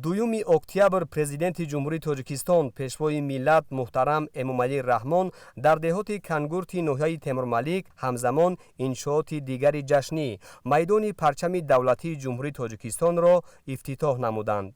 2 октябр президенти ҷумҳурии Тоҷикистон пешвои миллат муҳтарам Эмомалӣ Раҳмон дар деҳоти Кангурти ноҳияи Темурмалик ҳамзамон иншооти дигари ҷашнӣ майдони парчами давлатии ҷумҳурии Тоҷикистонро ифтитоҳ намуданд.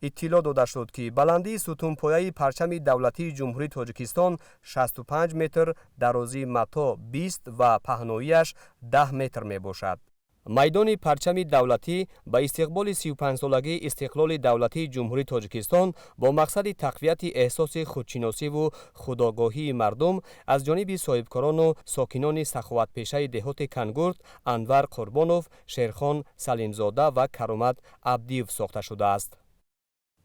иттилоъ дода шуд, ки баландии сутунпояи парчами давлатии ҷумҳурии Тоҷикистон 65 метр, дарозии матоъ 20 ва паҳноияш 10 метр мебошад. майдони парчами давлатӣ ба истиқболи 35-солагии истиқлоли давлатии ҷумҳурии Тоҷикистон бо мақсади тақвияти эҳсоси худшиносиву худогоҳии мардум аз ҷониби соҳибкорону сокинони саховатпешаи деҳоти Кангурт Анвар Қурбонов, Шерхон Салимзода ва Каромат Абдиев сохта шудааст.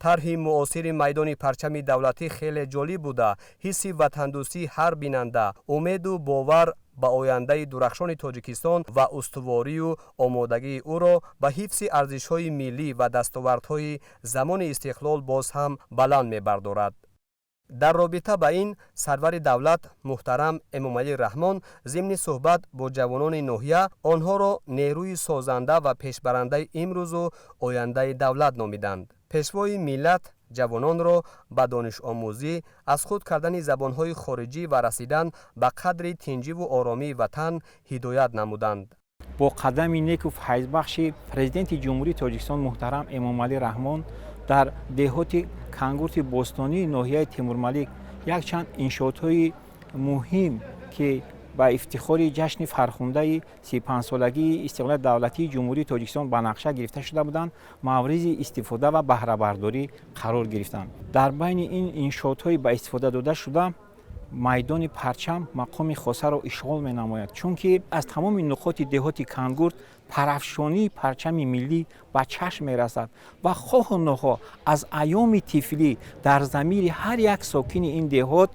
طرح معاصر میدان پرچم دولتی خیلی جالب بوده. حس وطندوستی هر بیننده، امید و باور به آینده درخشان تاجیکستان و استواری و آمادگی او را به حفظ ارزش‌های ملی و دستاوردهای زمان استقلال باز هم بلند می‌بردارد. дар робита ба ин сарвари давлат муҳтарам Эмомалӣ Раҳмон зимни суҳбат бо ҷавонони ноҳия онҳоро нерӯи созанда ва пешбарандаи имрӯзу ояндаи давлат номиданд. пешвои миллат ҷавононро ба донишомӯзӣ, аз худ кардани забонҳои хориҷӣ ва расидан ба қадри тинҷиву оромии ватан ҳидоят намуданд. бо қадами неку файзбахши президенти ҷумҳурии Тоҷикистон муҳтарам Эмомалӣ Раҳмон дар деҳоти Кангурти бостонии ноҳияи Тимурмалик якчанд иншоотҳои муҳим ки ба ифтихори ҷашни фархундаи 35-солагии истиқлолияти давлатии ҷумҳурии Тоҷикистон ба нақша гирифта шуда буданд, мавриди истифода ва баҳрабардорӣ қарор гирифтанд. дар байни ин иншоотҳои ба истифода дода шуда майдони парчам мақоми хосаро ишғол менамояд, чунки аз тамоми нуқоти деҳоти Кангурт парафшонии парчами миллӣ ба чашм мерасад ва хоҳу нохоҳ аз айёми тифлӣ дар замири ҳар як сокини ин деҳот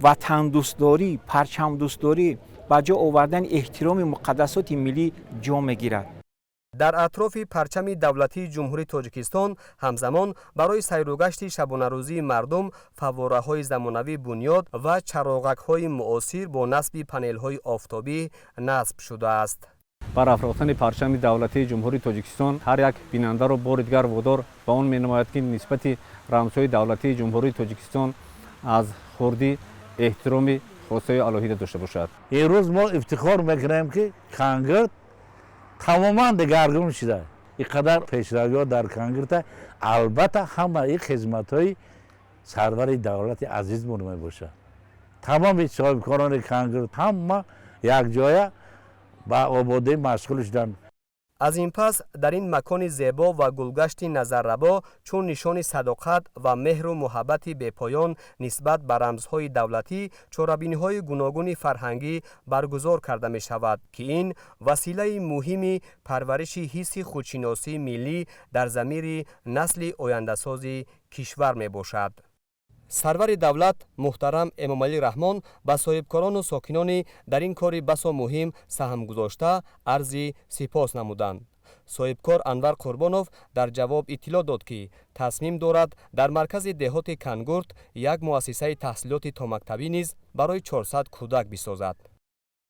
ватандӯстдорӣ, парчамдӯстдорӣ ба ҷо овардани эҳтироми муқаддасоти миллӣ ҷо мегирад. дар атрофи парчами давлатии ҷумҳурии Тоҷикистон ҳамзамон барои сайругашти шабонарӯзии мардум фаввораҳои замонавӣ бунёд ва чароғакҳои муосир бо насби панелҳои офтобӣ насб шудааст. барафрохтани парчами давлатии ҷумҳурии Тоҷикистон ҳар як бинандаро бори дигар водор ба он менамояд ки нисбати рамзҳои давлатии ҷумҳурии Тоҷикистон аз хурдӣ эҳтироми хосаи алоҳида дошта бошад. имрӯз мо ифтихор мекунем ки Кангурт тамоман дегаргун шуда. ин қадар пешравиҳо дар Кангурта, албатта ҳама ин хизматҳои сарвари давлати азизмон мебошад. тамоми соҳибкорони Кангурт ҳама якҷоя ба ободӣ машғул шуданд. аз ин пас дар ин макони зебо ва гулгашти назаррабо чун нишони садоқат ва меҳру муҳаббати бепоён нисбат ба рамзҳои давлатӣ чорабиниҳои гуногуни фарҳангӣ баргузор карда мешавад ки ин василаи муҳими парвариши ҳисси худшиносии миллӣ дар замири насли ояндасози кишвар мебошад. сарвари давлат муҳтарам Эмомалӣ Раҳмон ба соҳибкорону сокинони дар ин кори басо муҳим саҳм гузошта арзи сипос намуданд. соҳибкор Анвар Қурбонов дар ҷавоб иттилоъ дод ки тасмим дорад дар маркази деҳоти Кангурт як муассисаи таҳсилоти томактабӣ низ барои 400 кӯдак бисозад.